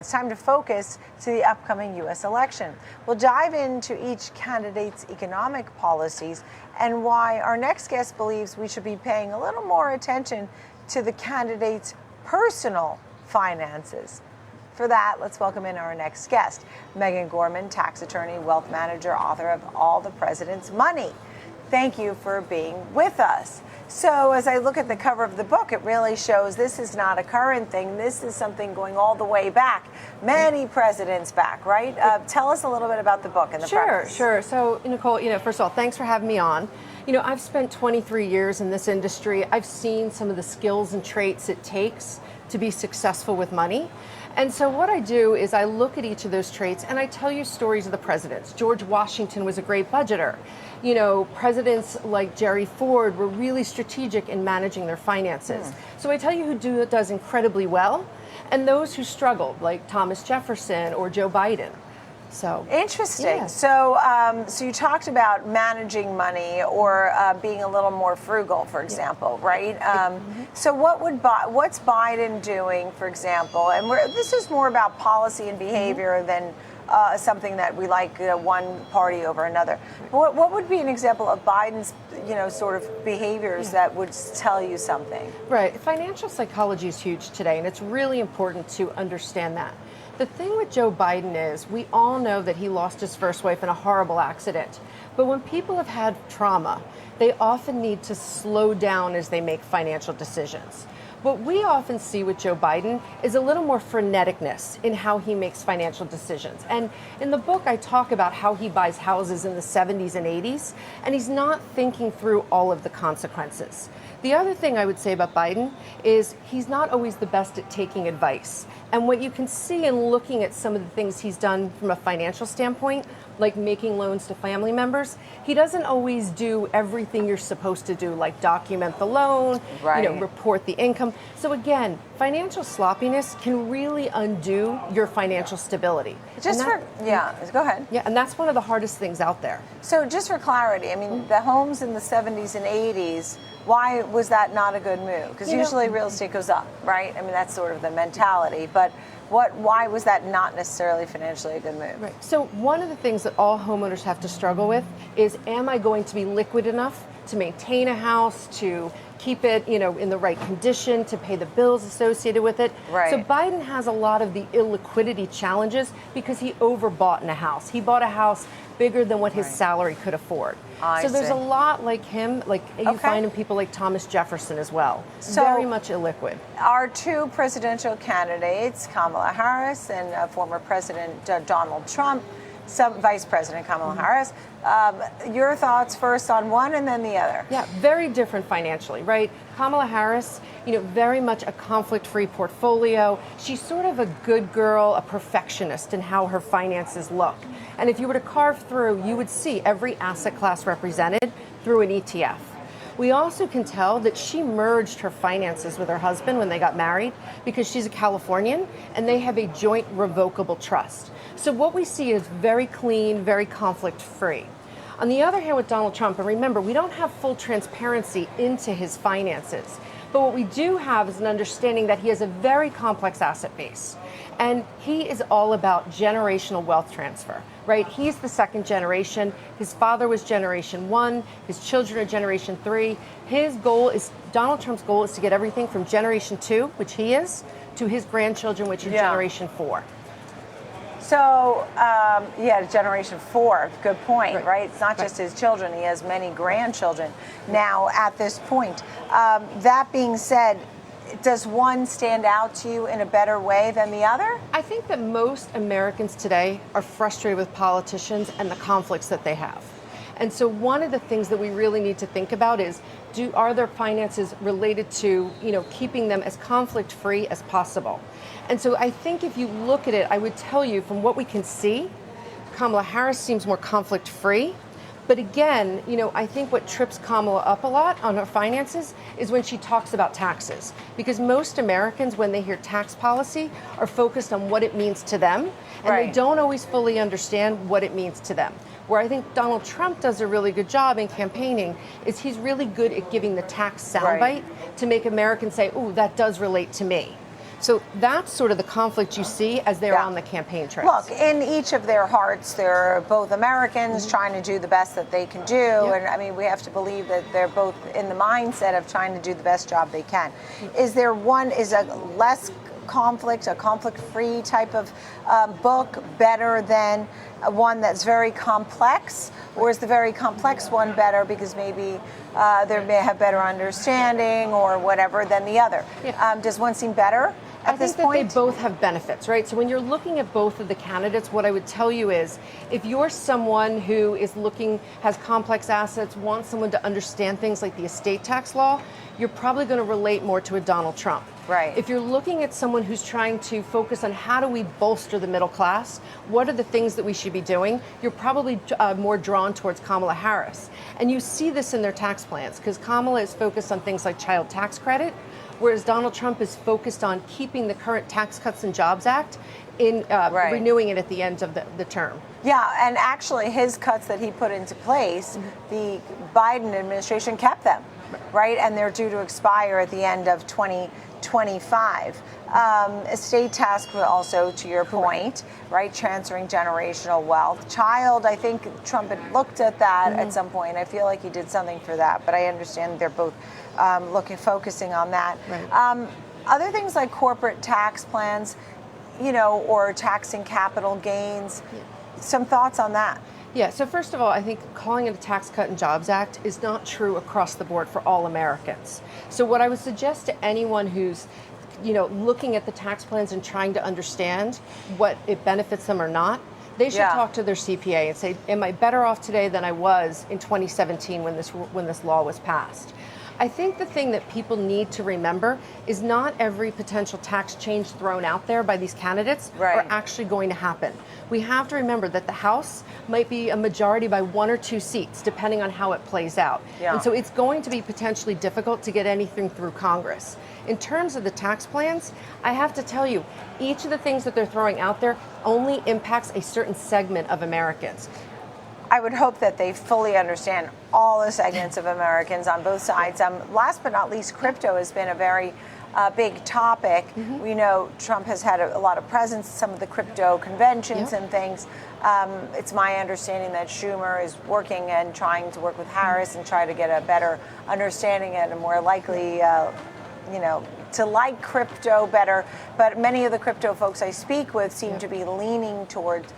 It's time to focus to the upcoming U.S. election. We'll dive into each candidate's economic policies and why our next guest believes we should be paying a little more attention to the candidate's personal finances. For that, let's welcome in our next guest, Megan Gorman, tax attorney, wealth manager, author of All the President's Money. Thank you for being with us. So as I look at the cover of the book, it really shows this is not a current thing. This is something going all the way back, many presidents back, right? Tell us a little bit about the book and the premise. Sure. So, Nicole, first of all, thanks for having me on. I've spent 23 years in this industry. I've seen some of the skills and traits it takes to be successful with money. And so what I do is I look at each of those traits and I tell you stories of the presidents. George Washington was a great budgeter. Presidents like Jerry Ford were really strategic in managing their finances. So I tell you who does incredibly well and those who struggled, like Thomas Jefferson or Joe Biden. So interesting. Yeah. So you talked about managing money or being a little more frugal, for example, right? So what's Biden doing, for example? And this is more about policy and behavior than something that we like one party over another. What would be an example of Biden's, sort of behaviors that would tell you something? Right. Financial psychology is huge today, and it's really important to understand that. The thing with Joe Biden is we all know that he lost his first wife in a horrible accident. But when people have had trauma, they often need to slow down as they make financial decisions. What we often see with Joe Biden is a little more freneticness in how he makes financial decisions. And in the book, I talk about how he buys houses in the 70s and 80s, and he's not thinking through all of the consequences. The other thing I would say about Biden is he's not always the best at taking advice. And what you can see in looking at some of the things he's done from a financial standpoint, like making loans to family members, he doesn't always do everything you're supposed to do, like document the loan, report the income. So again, financial sloppiness can really undo your financial stability. Go ahead. Yeah, and that's one of the hardest things out there. So just for clarity, I mean, the homes in the 70s and 80s, why was that not a good move? Because usually real estate goes up, right? I mean, that's sort of the mentality. But why was that not necessarily financially a good move? Right. So one of the things that all homeowners have to struggle with is, am I going to be liquid enough to maintain a house, to keep it, in the right condition, to pay the bills associated with it? Right. So Biden has a lot of the illiquidity challenges because he overbought in a house. He bought a house bigger than what his salary could afford. So there's a lot like him, like you find in people like Thomas Jefferson as well. So very much illiquid. Our two presidential candidates, Kamala Harris and former President Donald Trump, Vice President Kamala Harris. Your thoughts first on one and then the other. Yeah, very different financially, right? Kamala Harris, very much a conflict-free portfolio. She's sort of a good girl, a perfectionist in how her finances look. And if you were to carve through, you would see every asset class represented through an ETF. We also can tell that she merged her finances with her husband when they got married because she's a Californian and they have a joint revocable trust. So what we see is very clean, very conflict-free. On the other hand, with Donald Trump, and remember, we don't have full transparency into his finances, but what we do have is an understanding that he has a very complex asset base. And he is all about generational wealth transfer, right? He's the second generation. His father was generation 1. His children are generation 3. Donald Trump's goal is to get everything from generation 2, which he is, to his grandchildren, which are generation 4. So, generation 4, good point, right? It's not just his children, he has many grandchildren now at this point. That being said, does one stand out to you in a better way than the other? I think that most Americans today are frustrated with politicians and the conflicts that they have. And so one of the things that we really need to think about is, are their finances related to, keeping them as conflict-free as possible? And so I think if you look at it, I would tell you from what we can see, Kamala Harris seems more conflict-free. But again, I think what trips Kamala up a lot on her finances is when she talks about taxes. Because most Americans, when they hear tax policy, are focused on what it means to them. And they don't always fully understand what it means to them. Where I think Donald Trump does a really good job in campaigning is he's really good at giving the tax soundbite to make Americans say, ooh, that does relate to me. So that's sort of the conflict you see as they're on the campaign trail. Look, in each of their hearts, they're both Americans trying to do the best that they can do. And I mean, we have to believe that they're both in the mindset of trying to do the best job they can. Is there is a less conflict, a conflict-free type of book better than one that's very complex? Or is the very complex one better because maybe they may have better understanding or whatever than the other? Does one seem better at this point? I think that they both have benefits, right? So when you're looking at both of the candidates, what I would tell you is, if you're someone who is has complex assets, wants someone to understand things like the estate tax law, you're probably going to relate more to a Donald Trump. Right. If you're looking at someone who's trying to focus on how do we bolster the middle class, what are the things that we should be doing, you're probably more drawn towards Kamala Harris. And you see this in their tax plans, because Kamala is focused on things like child tax credit, whereas Donald Trump is focused on keeping the current Tax Cuts and Jobs Act in renewing it at the end of the term. Yeah, and actually his cuts that he put into place, the Biden administration kept them, right? And they're due to expire at the end of 2025. Estate tax also, to your point, right? Transferring generational wealth. Child, I think Trump had looked at that at some point. I feel like he did something for that, but I understand they're both focusing on that. Right. Other things like corporate tax plans, or taxing capital gains. Some thoughts on that? Yeah, so first of all, I think calling it a Tax Cut and Jobs Act is not true across the board for all Americans. So what I would suggest to anyone who's looking at the tax plans and trying to understand what it benefits them or not, they should talk to their CPA and say, am I better off today than I was in 2017 when this law was passed? I think the thing that people need to remember is not every potential tax change thrown out there by these candidates are actually going to happen. We have to remember that the House might be a majority by 1 or 2 seats, depending on how it plays out. Yeah. And so it's going to be potentially difficult to get anything through Congress. In terms of the tax plans, I have to tell you, each of the things that they're throwing out there only impacts a certain segment of Americans. I would hope that they fully understand all the segments of Americans on both sides. Last but not least, crypto has been a very big topic. We know Trump has had a lot of presence at some of the crypto conventions and things. It's my understanding that Schumer is working and trying to work with Harris and try to get a better understanding and a more likely, to like crypto better. But many of the crypto folks I speak with seem to be leaning towards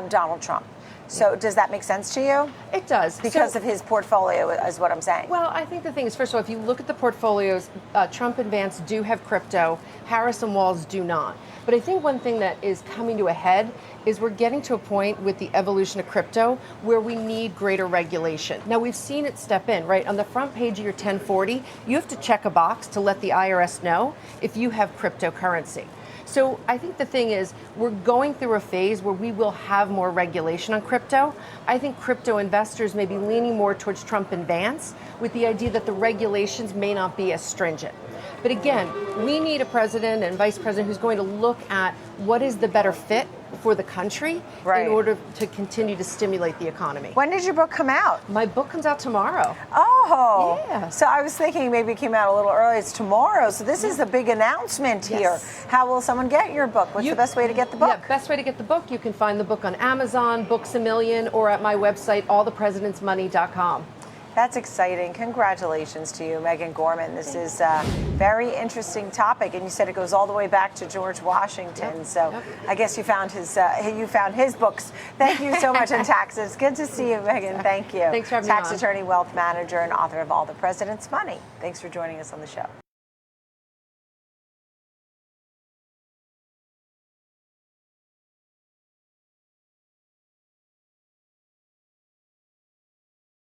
Donald Trump. So does that make sense to you? It does. Because of his portfolio, is what I'm saying. Well, I think the thing is, first of all, if you look at the portfolios, Trump and Vance do have crypto, Harris and Walz do not. But I think one thing that is coming to a head is we're getting to a point with the evolution of crypto where we need greater regulation. Now, we've seen it step in, right? On the front page of your 1040, you have to check a box to let the IRS know if you have cryptocurrency. So I think the thing is, we're going through a phase where we will have more regulation on crypto. I think crypto investors may be leaning more towards Trump and Vance with the idea that the regulations may not be as stringent. But again, we need a president and vice president who's going to look at what is the better fit for the country in order to continue to stimulate the economy. When did your book come out? My book comes out tomorrow. Oh, yeah. So I was thinking maybe it came out a little early. It's tomorrow. So this is a big announcement here. How will someone get your book? What's the best way to get the book? Yeah, best way to get the book, you can find the book on Amazon, Books A Million, or at my website, allthepresidentsmoney.com. That's exciting. Congratulations to you, Megan Gorman. This is a very interesting topic, and you said it goes all the way back to George Washington. So I guess you found his books. Thank you so much in taxes. Good to see you, Megan. Thank you. Thanks for having me on. Tax attorney, wealth manager, and author of All the President's Money. Thanks for joining us on the show.